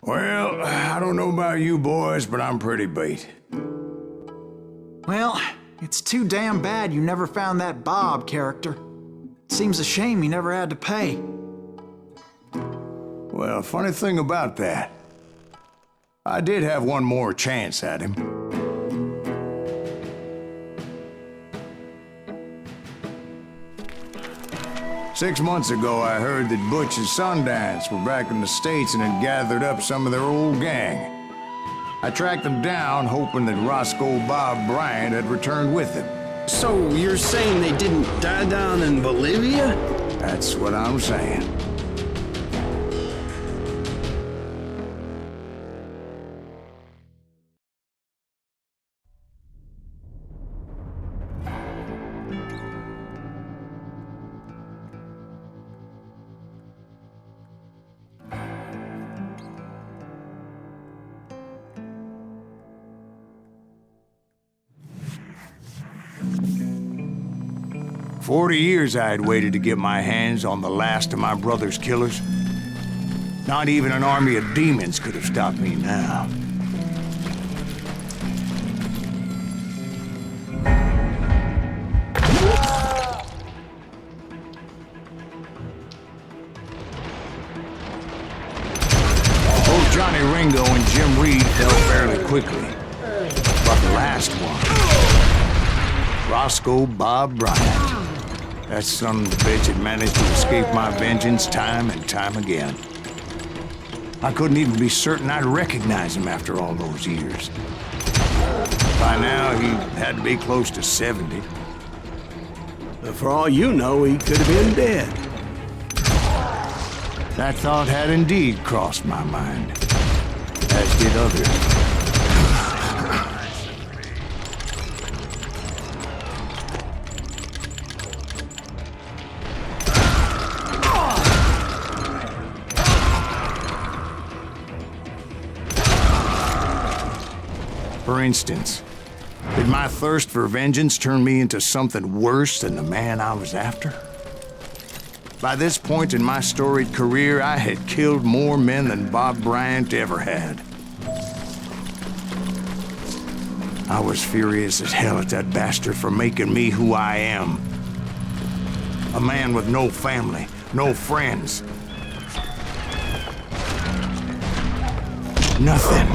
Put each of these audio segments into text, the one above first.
Well, I don't know about you boys, but I'm pretty beat. Well, it's too damn bad you never found that Bob character. Seems a shame he never had to pay. Well, funny thing about that, I did have one more chance at him. Six months ago, I heard that Butch and Sundance were back in the States and had gathered up some of their old gang. I tracked them down, hoping that Roscoe Bob Bryant had returned with them. So you're saying they didn't die down in Bolivia? That's what I'm saying. "40 years I had waited to get my hands on the last of my brother's killers. Not even an army of demons could have stopped me now. Both Johnny Ringo and Jim Reed fell fairly quickly. But the last one, Roscoe Bob Bryant, that son of a bitch had managed to escape my vengeance time and time again. I couldn't even be certain I'd recognize him after all those years. By now, he had to be close to 70. But for all you know, he could have been dead. That thought had indeed crossed my mind, as did others. For instance, did my thirst for vengeance turn me into something worse than the man I was after? By this point in my storied career, I had killed more men than Bob Bryant ever had. I was furious as hell at that bastard for making me who I am. A man with no family, no friends. Nothing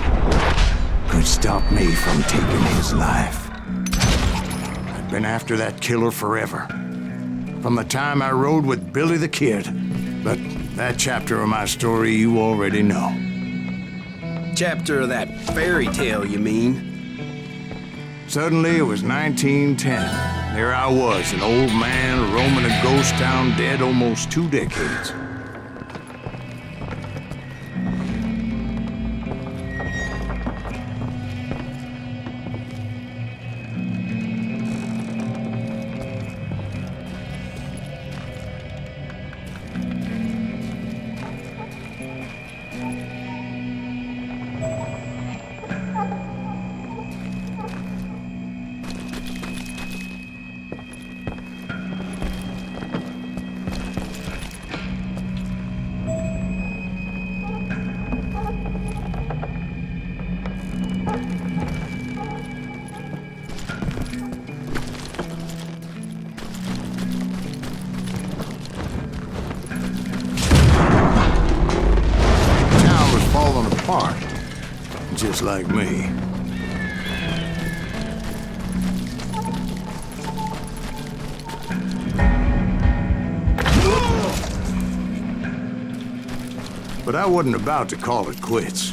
could stop me from taking his life. I'd been after that killer forever. From the time I rode with Billy the Kid. But that chapter of my story you already know. Chapter of that fairy tale, you mean? Suddenly it was 1910. There I was, an old man roaming a ghost town dead almost 2 decades. Just like me. But I wasn't about to call it quits.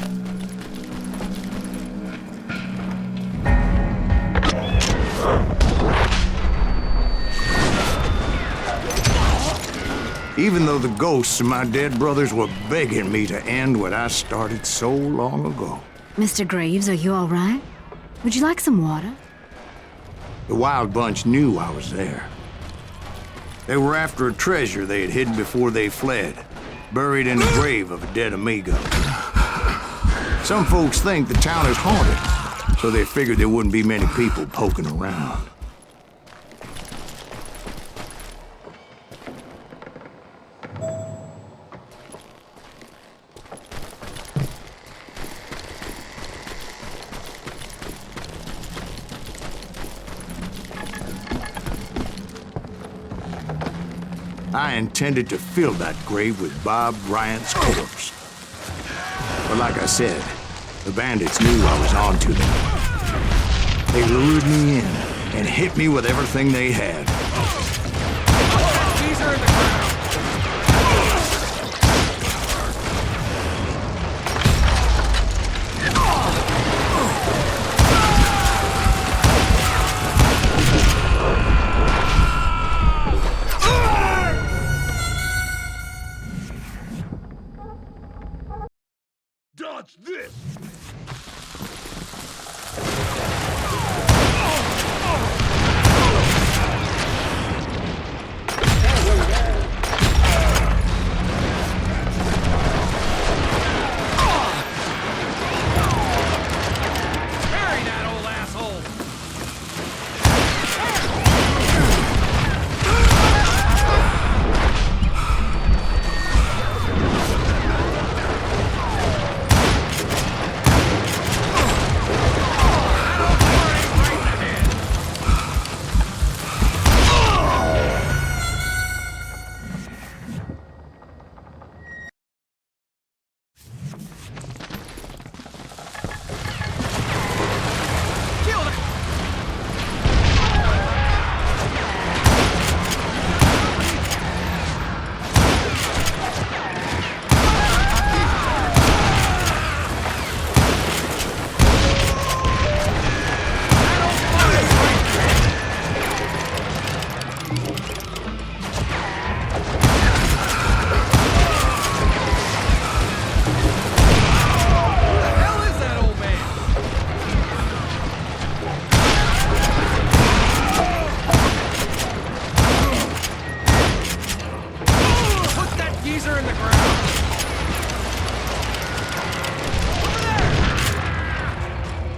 Even though the ghosts of my dead brothers were begging me to end what I started so long ago. Mr. Graves, are you all right? Would you like some water? The Wild Bunch knew I was there. They were after a treasure they had hidden before they fled, buried in the grave of a dead amigo. Some folks think the town is haunted, so they figured there wouldn't be many people poking around. I intended to fill that grave with Bob Bryant's corpse. But like I said, the bandits knew I was on to them. They lured me in and hit me with everything they had. These are in the ground. Dodge this! Bury that old asshole.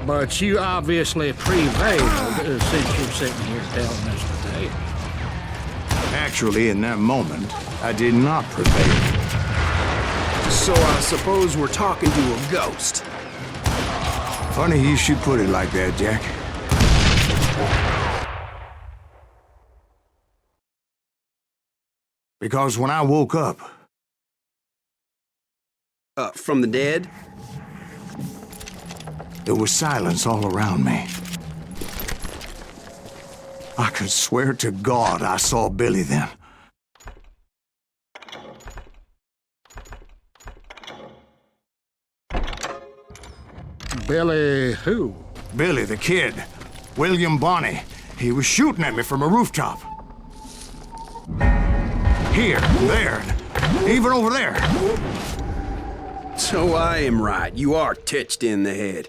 But you obviously prevailed since you're sitting here telling us today. Actually, in that moment, I did not prevail. So I suppose we're talking to a ghost. Funny you should put it like that, Jack. Because when I woke up... From the dead? There was silence all around me. I could swear to God I saw Billy then. Billy who? Billy, the kid. William Bonney. He was shooting at me from a rooftop. Here, there, and even over there. So I am right. You are titched in the head.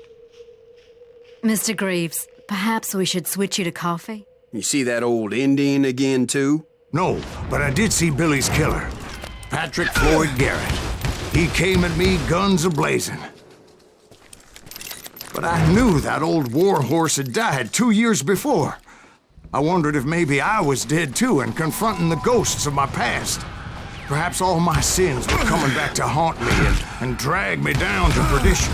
Mr. Greaves, perhaps we should switch you to coffee? You see that old Indian again, too? No, but I did see Billy's killer. Patrick Floyd Garrett. He came at me guns a-blazing. But I knew that old war horse had died 2 years before. I wondered if maybe I was dead too and confronting the ghosts of my past. Perhaps all my sins were coming back to haunt me and drag me down to perdition.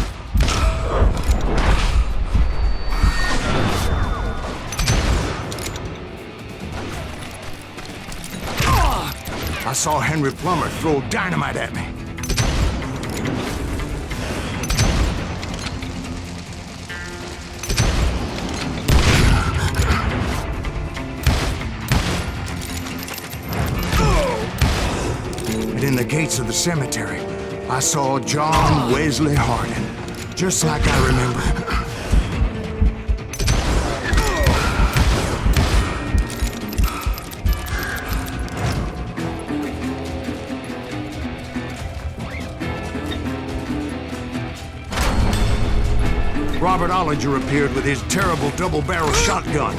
I saw Henry Plummer throw dynamite at me. And in the gates of the cemetery, I saw John Wesley Hardin, just like I remember him. Robert Ollinger appeared with his terrible double-barrel shotgun.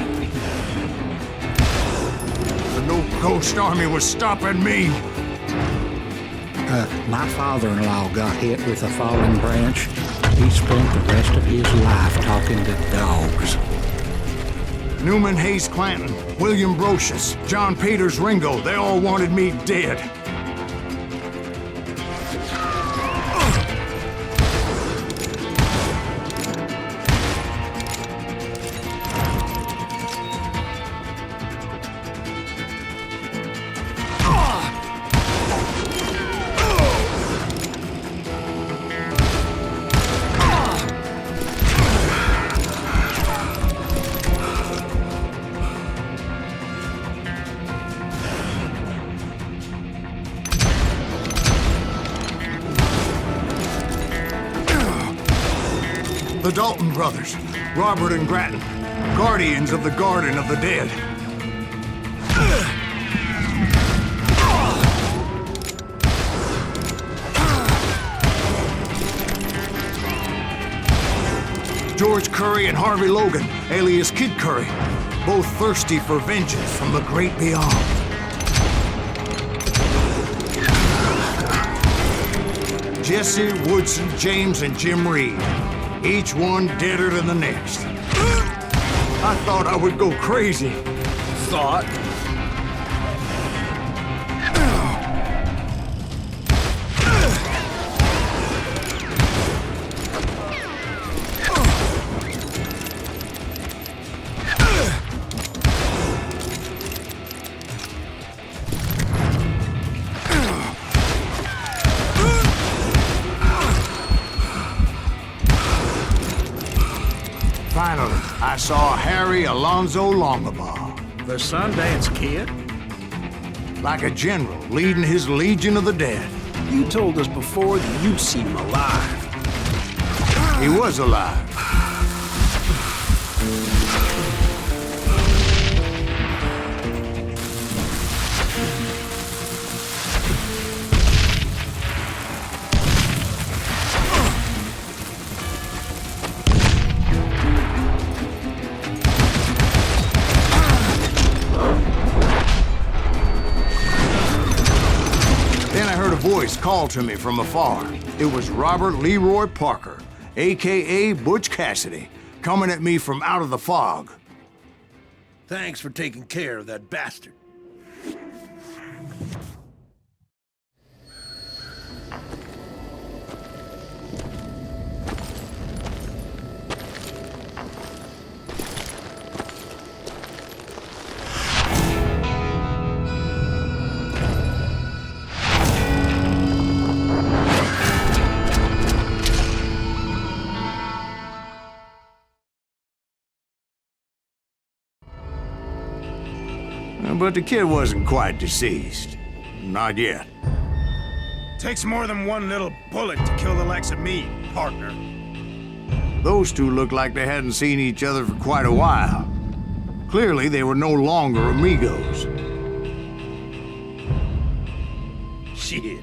But no ghost army was stopping me. My father-in-law got hit with a falling branch. He spent the rest of his life talking to dogs. Newman Hayes Clanton, William Brocious, John Peters Ringo, they all wanted me dead. The Dalton brothers, Robert and Grattan, guardians of the Garden of the Dead. George Curry and Harvey Logan, alias Kid Curry, both thirsty for vengeance from the great beyond. Jesse, Woodson, James, and Jim Reed, each one deader than the next. I thought I would go crazy. Thought? Finally, I saw Harry Alonzo Longabaugh, The Sundance Kid? like a general leading his Legion of the Dead. You told us before that you'd seen him alive. He was alive. Then I heard a voice call to me from afar. It was Robert Leroy Parker, a.k.a. Butch Cassidy, coming at me from out of the fog. Thanks for taking care of that bastard. But the kid wasn't quite deceased. Not yet. Takes more than one little bullet to kill the likes of me, partner. Those two looked like they hadn't seen each other for quite a while. Clearly, they were no longer amigos. Shit.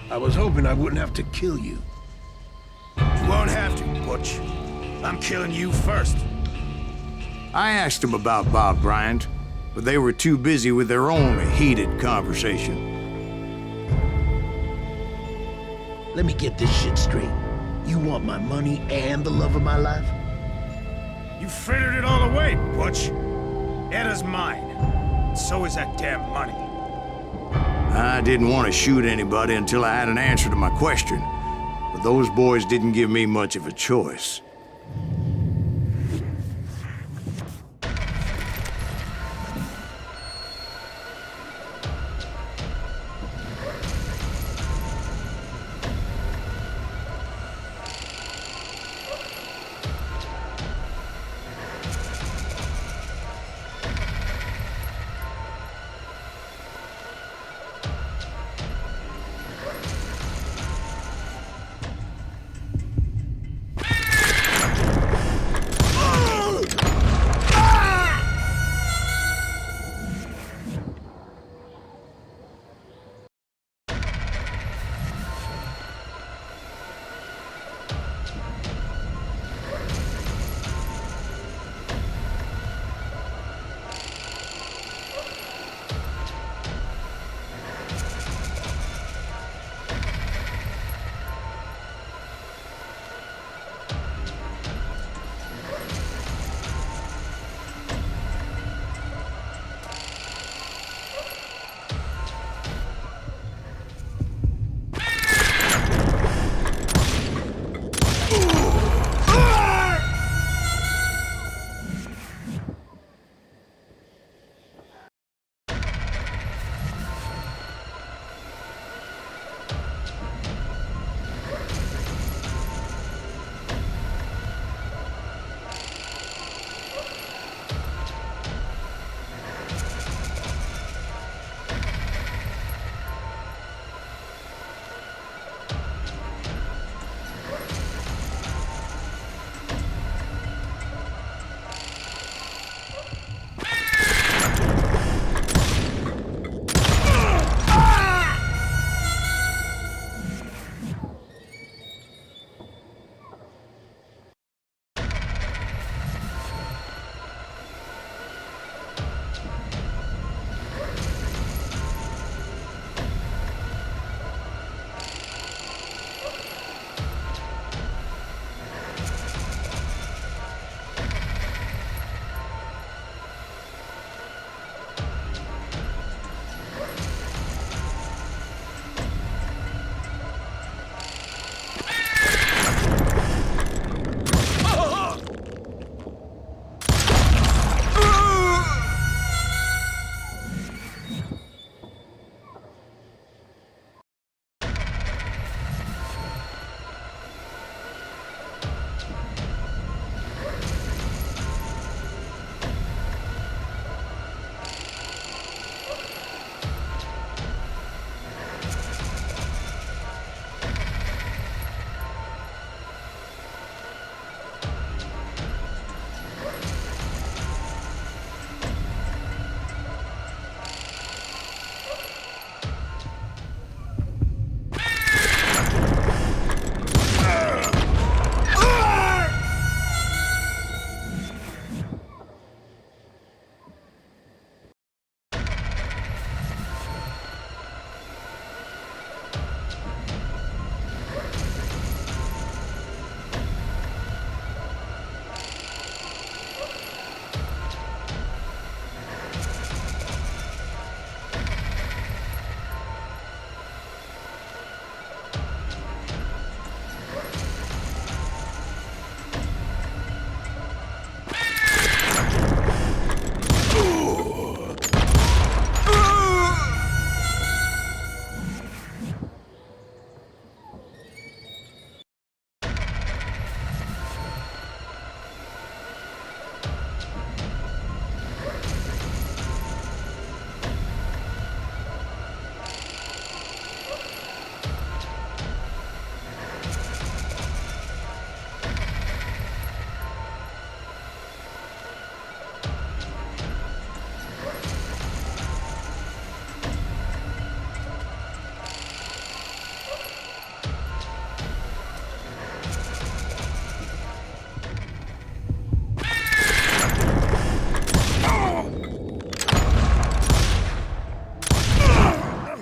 I was hoping I wouldn't have to kill you. You won't have to, Butch. I'm killing you first. I asked them about Bob Bryant, but they were too busy with their own heated conversation. Let me get this shit straight. You want my money and the love of my life? You frittered it all away, Butch. Etta's mine. So is that damn money. I didn't want to shoot anybody until I had an answer to my question, but those boys didn't give me much of a choice.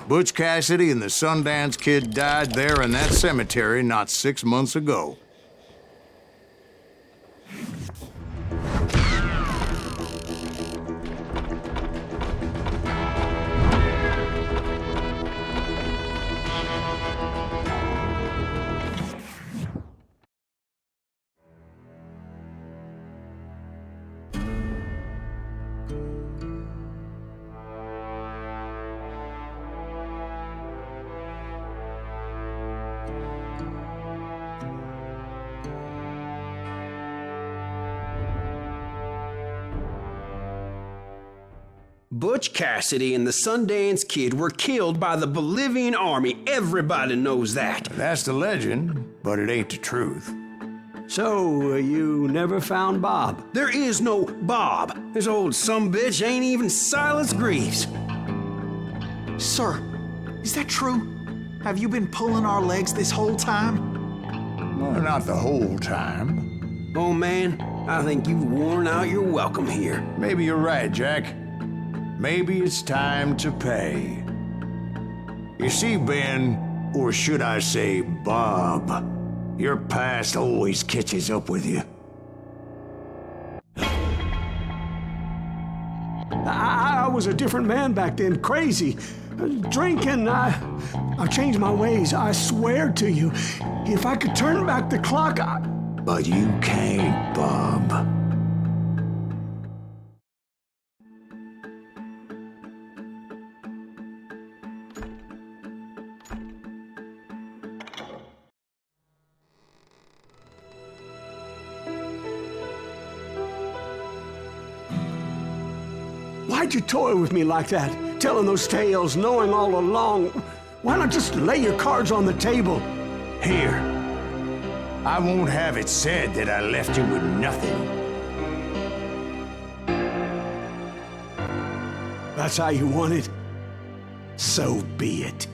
Butch Cassidy and the Sundance Kid died there in that cemetery not 6 months ago. Butch Cassidy and the Sundance Kid were killed by the Bolivian army. Everybody knows that. That's the legend, but it ain't the truth. So, you never found Bob? There is no Bob. This old sumbitch ain't even Silas Greaves. Sir, is that true? Have you been pulling our legs this whole time? Well, not the whole time. Oh man, I think you've worn out your welcome here. Maybe you're right, Jack. Maybe it's time to pay. You see, Ben, or should I say Bob, your past always catches up with you. I was a different man back then, crazy. Drinking, I've changed my ways, I swear to you. If I could turn back the clock, But you can't, Bob. Why'd you toy with me like that? Telling those tales, knowing all along. Why not just lay your cards on the table? Here. I won't have it said that I left you with nothing. That's how you want it? So be it.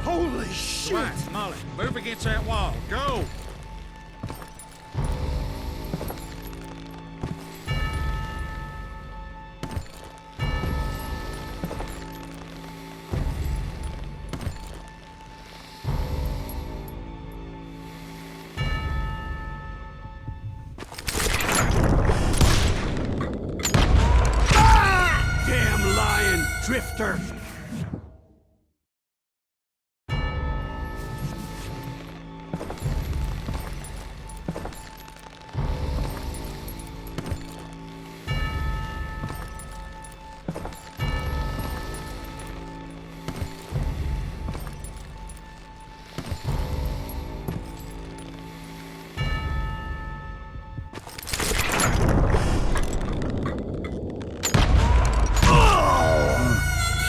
Holy shit! Right, Molly, move against that wall. Go! Damn lion drifter!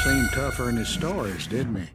Seemed tougher in his stories, didn't he?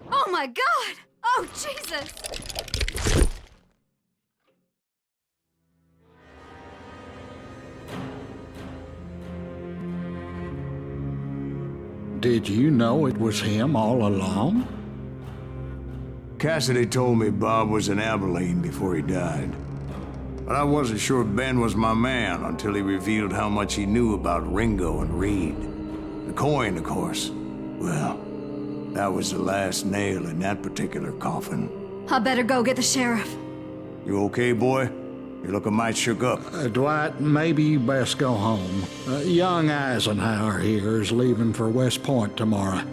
Oh my God! Oh, Jesus! Did you know it was him all along? Cassidy told me Bob was in Abilene before he died. But I wasn't sure Ben was my man until he revealed how much he knew about Ringo and Reed. The coin, of course. Well, that was the last nail in that particular coffin. I better go get the sheriff. You okay, boy? You're looking mighty shook up. Dwight, maybe you best go home. Young Eisenhower here is leaving for West Point tomorrow.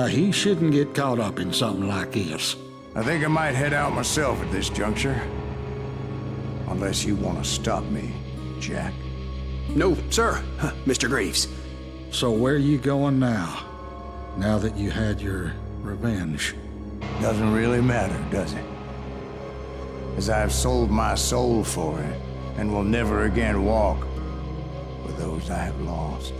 He shouldn't get caught up in something like this. I think I might head out myself at this juncture. Unless you want to stop me, Jack. No, sir, Mr. Greaves. So where you going now? Now that you had your revenge? Doesn't really matter, does it? As I've sold my soul for it, and will never again walk with those I have lost.